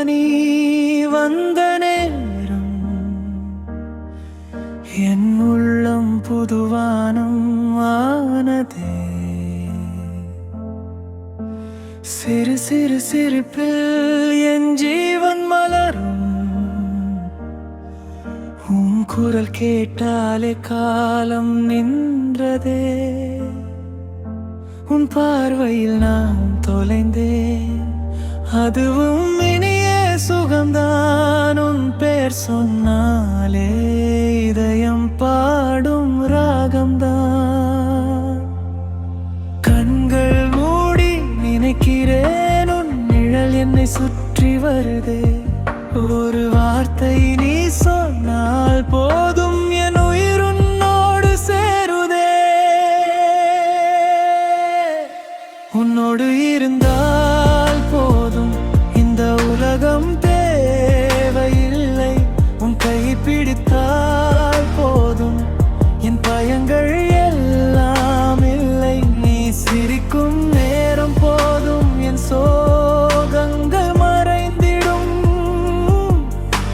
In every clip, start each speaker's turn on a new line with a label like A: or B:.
A: நீ வந்த நேரம் என் உள்ளம் புதுவானம் ஆனதே. சிறு சிறு சிரிப்பில் என் ஜீவன் மலரும். உன் குரல் கேட்டாலே காலம் நின்றதே. உன் பார்வையில் நான் தொலைந்தேன், அதுவும் இனிய சுகம்தான். உன் பேர் சொன்னாலே இதயம் பாடும் ராகம்தான். கண்கள் மூடி நினைக்கிறேன், உன் நிழல் என்னை சுற்றி வருதே. ஒரு வார்த்தை நீ சொன்னால் போதும், என் உயிர் உன்னோடு சேருதே. உன்னோடு இருந்தால் போதும், இந்த உலகம் தேவையில்லை. உன் கை பிடித்தால் போதும், என் பயங்கள் எல்லாம் இல்லை. நீ சிரிக்கும் நேரம் போதும், என் சோகங்கள் மறைந்திடும்.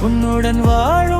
A: உன்னுடன் வாழும்